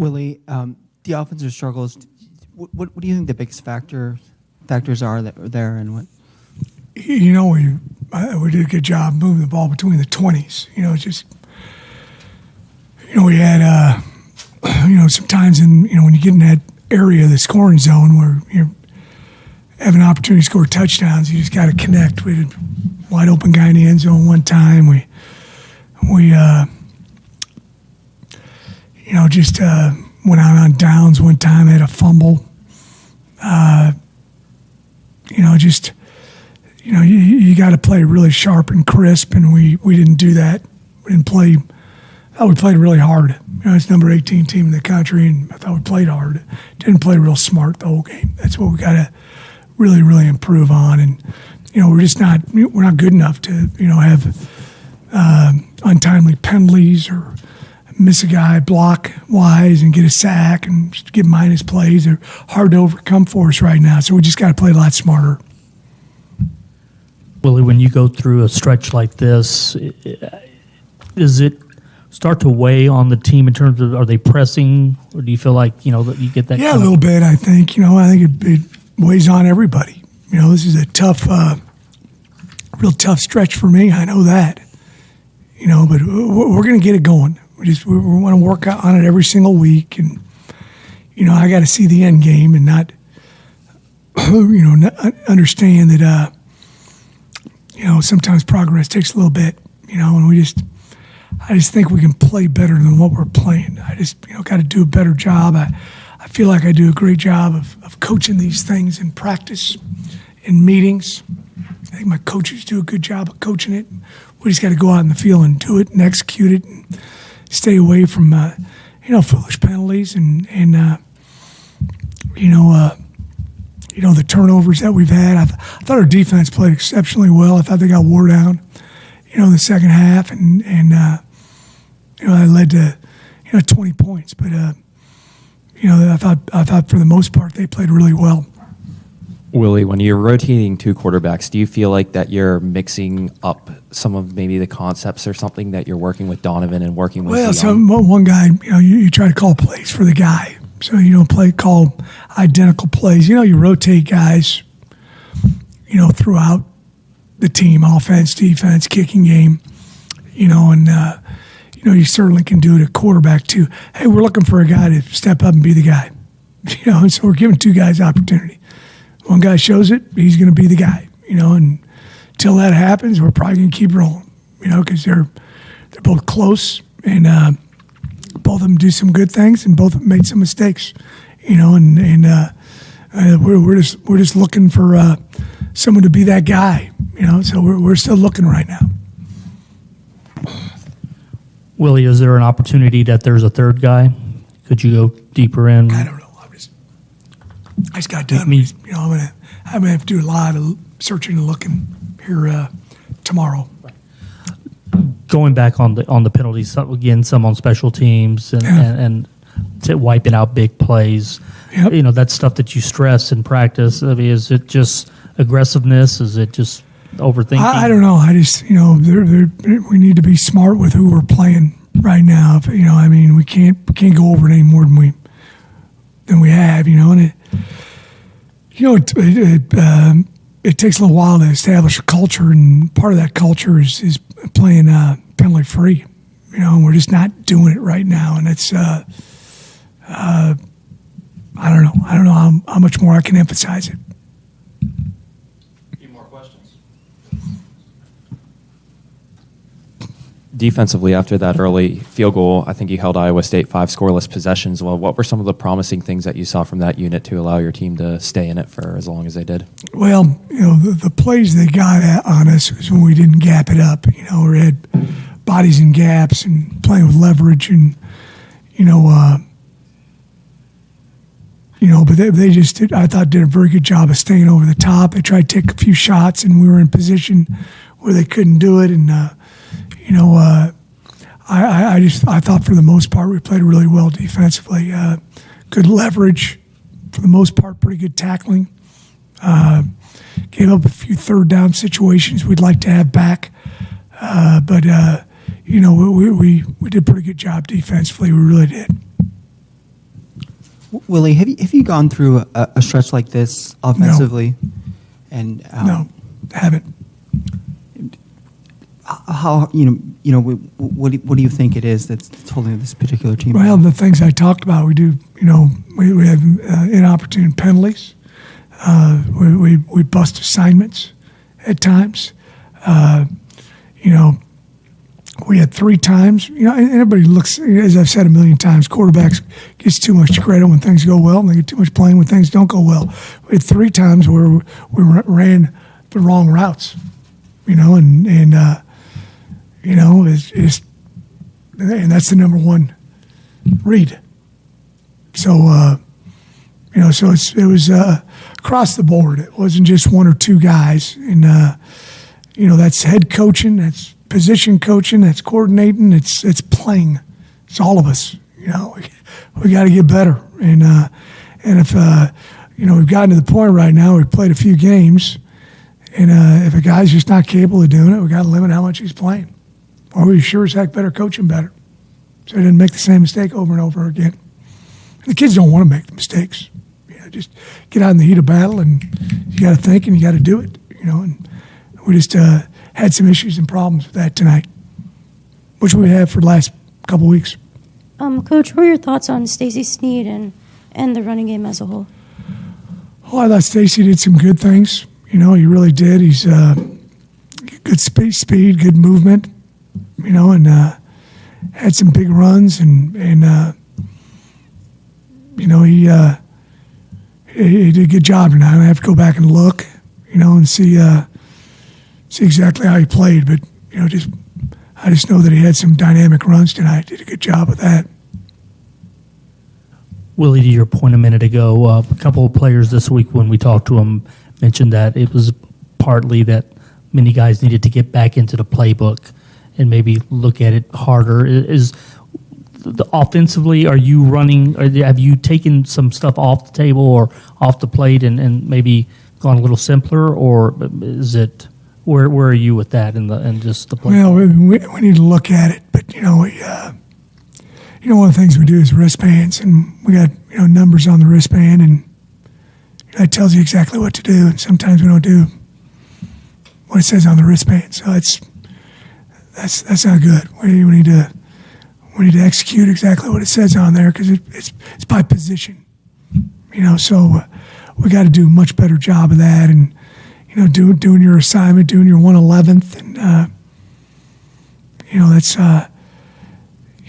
Willie, the offensive struggles, what do you think the biggest factors are there, and what? You know, we did a good job moving the ball between the 20s. You know, it's just, you know, we had, you know, sometimes when you get in that area, the scoring zone where you have an opportunity to score touchdowns, you just got to connect. We had a wide open guy in the end zone one time. We you know, just went out on downs one time, had a fumble. You know, just, you know, you got to play really sharp and crisp, and we didn't do that. We didn't play. I thought we played really hard. You know, it's number 18 team in the country, and I thought we played hard. Didn't play real smart the whole game. That's what we got to really, really improve on. And you know, we're not good enough to, you know, have untimely penalties or miss a guy block wise and get a sack and just get minus plays. They're hard to overcome for us right now. So we just got to play a lot smarter. Willie, when you go through a stretch like this, does it start to weigh on the team in terms of, are they pressing, or do you feel like, you know, that you get that? Yeah, a little bit, I think. You know, I think it weighs on everybody. You know, this is a tough, real tough stretch for me. I know that. You know, but we're going to get it going. We want to work on it every single week, and you know, I got to see the end game and not, you know, not understand that, you know, sometimes progress takes a little bit. You know, and I just think we can play better than what we're playing. I just, you know, got to do a better job. I feel like I do a great job of coaching these things in practice, in meetings. I think my coaches do a good job of coaching it. We just got to go out in the field and do it and execute it and stay away from, you know, foolish penalties and you know, the turnovers that we've had. I thought our defense played exceptionally well. I thought they got wore down, you know, in the second half, and you know, that led to, you know, 20 points. But you know, I thought for the most part they played really well. Willie, when you're rotating two quarterbacks, do you feel like that you're mixing up some of maybe the concepts or something that you're working with Donovan and working with? Well, so one guy, you know, you try to call plays for the guy, so you don't call identical plays. You know, you rotate guys, you know, throughout the team, offense, defense, kicking game, you know, and you know, you certainly can do it at quarterback too. Hey, we're looking for a guy to step up and be the guy, you know, and so we're giving two guys opportunity. One guy shows it, he's going to be the guy, you know, and until that happens, we're probably going to keep rolling, you know, because they're both close, and both of them do some good things, and both of them made some mistakes, you know, and we're just looking for someone to be that guy, you know, so we're still looking right now. Willie, is there an opportunity that there's a third guy? Could you go deeper in? I don't know. I just got done. You know, I'm gonna have to do a lot of searching and looking here tomorrow. Going back on the penalties again, some on special teams and wiping out big plays. Yep. You know, that's stuff that you stress in practice. I mean, is it just aggressiveness? Is it just overthinking? I don't know. I just, you know, we need to be smart with who we're playing right now. You know, I mean, we can't go over it any more than we have. You know, and it. You know, it takes a little while to establish a culture, and part of that culture is playing penalty free. You know, and we're just not doing it right now, and it's I don't know how much more I can emphasize it. A few more questions. Defensively, after that early field goal, I think you held Iowa State 5 scoreless possessions. Well, what were some of the promising things that you saw from that unit to allow your team to stay in it for as long as they did? Well, you know, the plays they got on us was when we didn't gap it up. You know, we had bodies in gaps and playing with leverage, and you know, but they just did, I thought, did a very good job of staying over the top. They tried to take a few shots, and we were in position where they couldn't do it, and. You know, I thought for the most part we played really well defensively. Good leverage, for the most part, pretty good tackling. Gave up a few third down situations we'd like to have back, but you know, we did a pretty good job defensively. We really did. Willie, have you gone through a stretch like this offensively? And No, haven't. how what do you think it is that's holding this particular team Well, back? the things I talked about, we do. We have inopportune penalties. We bust assignments at times. We had 3 times. And everybody looks, as I've said a million times, quarterbacks gets too much credit when things go well, and they get too much blame when things don't go well. We had 3 times where we ran the wrong routes. And that's the number one read. So, so it was across the board. It wasn't just 1 or 2 guys. And, that's head coaching, that's position coaching, that's coordinating, it's playing. It's all of us. We got to get better. And if, we've gotten to the point right now, we've played a few games, and if a guy's just not capable of doing it, we got to limit how much he's playing. Or we sure as heck better coach him better, so he doesn't make the same mistake over and over again. And the kids don't want to make the mistakes. Just get out in the heat of battle, and you got to think and you got to do it. And we just had some issues and problems with that tonight, which we have for the last couple weeks. Coach, what are your thoughts on Stacey Sneed and the running game as a whole? Oh, I thought Stacey did some good things. He really did. He's good speed, good movement. And had some big runs, and he did a good job tonight. I have to go back and look, and see exactly how he played. But I just know that he had some dynamic runs tonight. Did a good job with that. Willie, to your point a minute ago, a couple of players this week when we talked to them mentioned that it was partly that many guys needed to get back into the playbook and maybe look at it harder. Offensively, are you running? Have you taken some stuff off the table or off the plate and maybe gone a little simpler, or is it where are you with that and just the play? Well, we need to look at it, but one of the things we do is wristbands, and we got numbers on the wristband, and it tells you exactly what to do. And sometimes we don't do what it says on the wristband, so that's not good. We need to execute exactly what it says on there, because it's by position. So we got to do a much better job of that, and doing your assignment, doing your 1/11th, and that's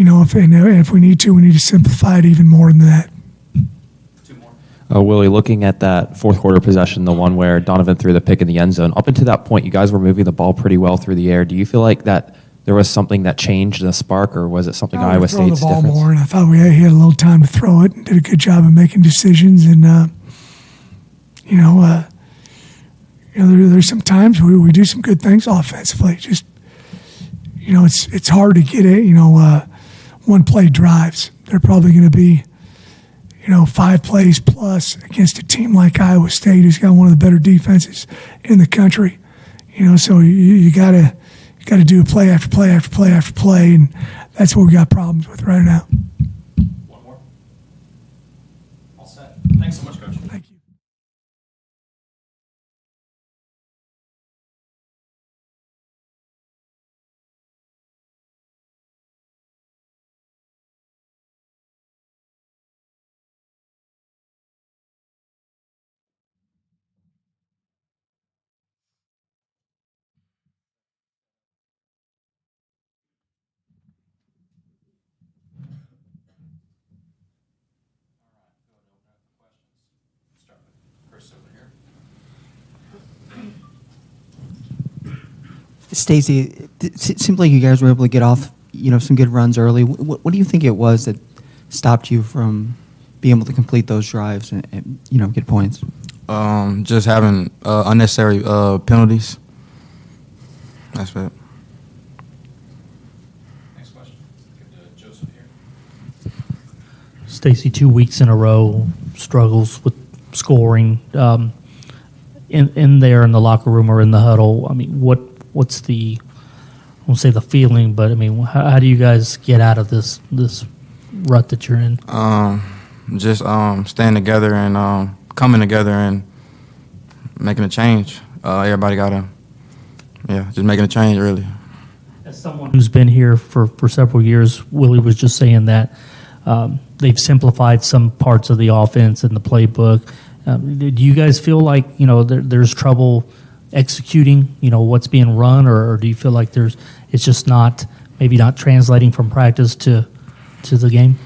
if we need to simplify it even more than that. Willie, looking at that fourth quarter possession, the one where Donovan threw the pick in the end zone, up until that point, you guys were moving the ball pretty well through the air. Do you feel like that there was something that changed the spark, or was it something Iowa State's the ball difference? more, and I thought he had a little time to throw it, and did a good job of making decisions. And there's some times we do some good things offensively. Just it's hard to get it. One play drives. They're probably going to be 5 plays plus against a team like Iowa State, who's got one of the better defenses in the country. So you got to do play after play after play after play, and that's what we got problems with right now. One more. All set. Thanks so much, Coach. Thank you. Stacey, it seemed like you guys were able to get off, some good runs early. What do you think it was that stopped you from being able to complete those drives and get points? Just having unnecessary penalties. That's it. Next question. Give to Joseph here. Stacey, 2 weeks in a row struggles with scoring. In there in the locker room or in the huddle, I mean, what's the, I won't say the feeling, but I mean, how do you guys get out of this rut that you're in? just staying together and coming together and making a change. Everybody gotta, just making a change really. As someone who's been here for several years, Willie was just saying that they've simplified some parts of the offense and the playbook. Do you guys feel like there's trouble executing what's being run, or do you feel like it's just maybe not translating from practice to the game?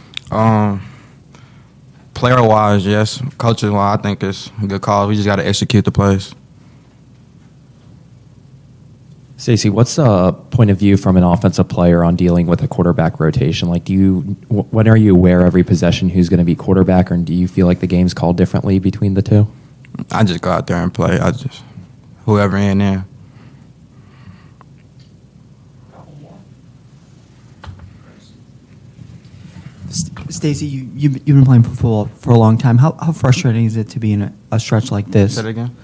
Player wise, yes. Coaches wise, I think it's a good call. We just got to execute the plays. Stacey, what's the point of view from an offensive player on dealing with a quarterback rotation? Like, when are you aware every possession who's going to be quarterback, or do you feel like the game's called differently between the two? I just go out there and play. Whoever in there. Stacey, you've been playing football for a long time. How frustrating is it to be in a stretch like this? Say that again?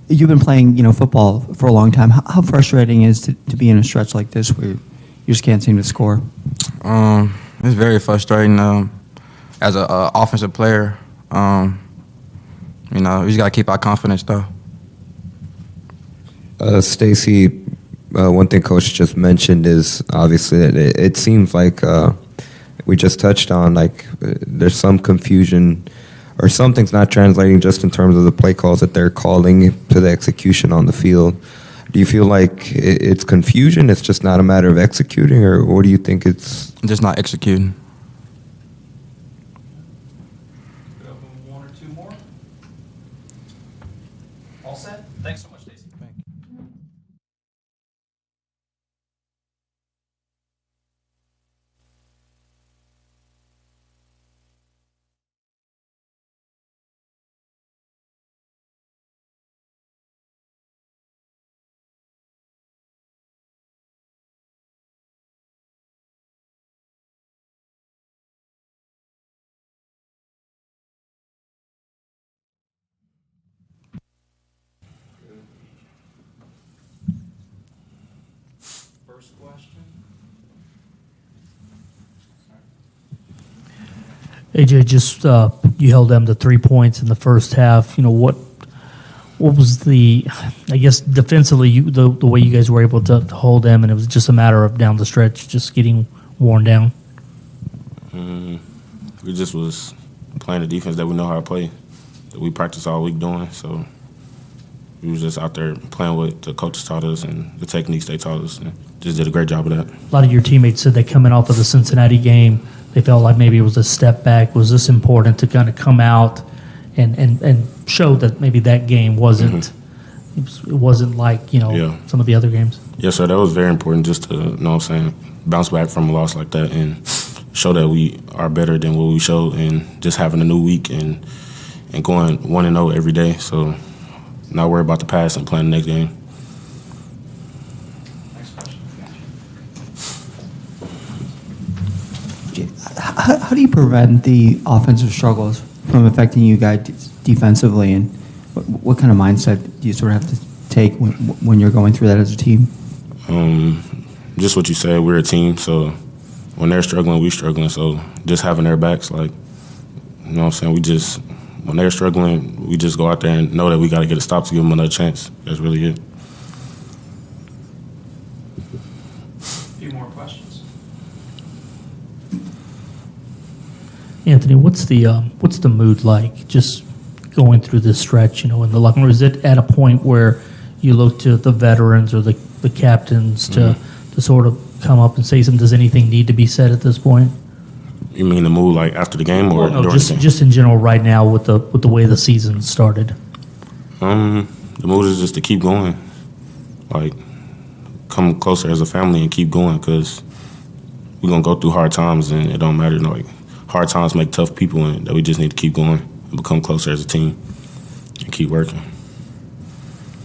You've been playing football for a long time. How frustrating is it to be in a stretch like this where you just can't seem to score? It's very frustrating. As an offensive player, we just got to keep our confidence though. Stacey, one thing Coach just mentioned is obviously that it seems like we just touched on, like there's some confusion or something's not translating just in terms of the play calls that they're calling to the execution on the field. Do you feel like it's confusion, it's just not a matter of executing, or what do you think it's? Just not executing. One or two more. All set? Thanks so much, Stacey. Thank you. First question. AJ, just you held them to 3 points in the first half. What was defensively the way you guys were able to hold them, and it was just a matter of down the stretch just getting worn down? We just was playing the defense that we know how to play, that we practice all week doing. So we was just out there playing what the coaches taught us and the techniques they taught us, and just did a great job of that. A lot of your teammates said that coming off of the Cincinnati game, they felt like maybe it was a step back. Was this important to kind of come out and show that maybe that game wasn't it wasn't like some of the other games? Yes, sir. That was very important, just to bounce back from a loss like that and show that we are better than what we showed, and just having a new week and going 1-0 every day. So not worry about the past and playing the next game. How do you prevent the offensive struggles from affecting you guys defensively, and what kind of mindset do you sort of have to take when you're going through that as a team? Just what you said, we're a team, so when they're struggling, we're struggling. So just having their backs, when they're struggling, we just go out there and know that we got to get a stop to give them another chance. That's really it. A few more questions. Anthony, what's the mood like just going through this stretch, in the locker room? Is it at a point where you look to the veterans or the captains to sort of come up and say something? Does anything need to be said at this point? You mean the mood like after the game or no, during the game? just in general right now with the way the season started? The mood is just to keep going, come closer as a family and keep going, because we're gonna go through hard times and it don't matter. Hard times make tough people, and that we just need to keep going and become closer as a team and keep working.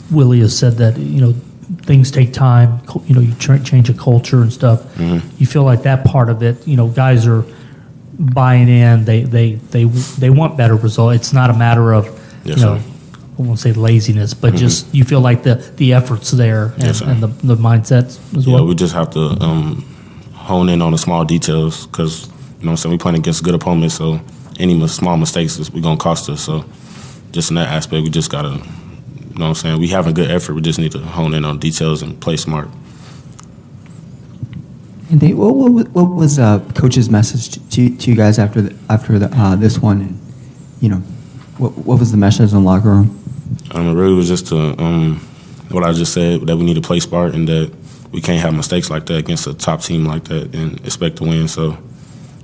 Willie has said that things take time. You change a culture and stuff. Mm-hmm. You feel like that part of it. Guys are buying in. They want better results. It's not a matter of Yes, sir. I won't say laziness, but just you feel like the effort's there and, Yes, sir. and the mindset as well. Yeah, we just have to hone in on the small details, because we playing against good opponents, so any small mistakes is going to cost us. So just in that aspect, we just got to, you know what I'm saying, we have a good effort. We just need to hone in on details and play smart. And Nate, what was Coach's message to you guys after this one? And, you know, what was the message in the locker room? It really was just what I just said, that we need to play smart and that we can't have mistakes like that against a top team like that and expect to win. So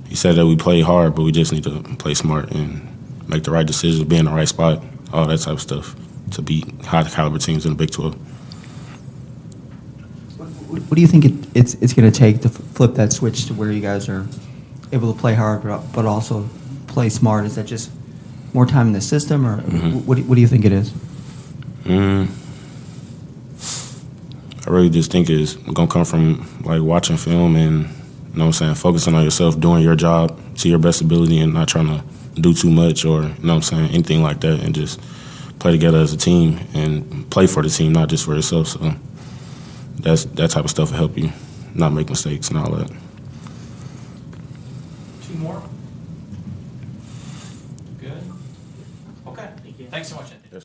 he said that we play hard, but we just need to play smart and make the right decisions, be in the right spot, all that type of stuff to beat high-caliber teams in the Big 12. What do you think it's going to take to flip that switch to where you guys are able to play hard but also play smart? Is that just more time in the system, or what do you think it is? I really just think it's going to come from, like, watching film and, you know what I'm saying, focusing on yourself, doing your job to your best ability and not trying to do too much or, you know what I'm saying, anything like that, and just play together as a team and play for the team, not just for yourself. So that type of stuff will help you not make mistakes and all that. 2 more? Good? Okay. Thanks so much, Anthony.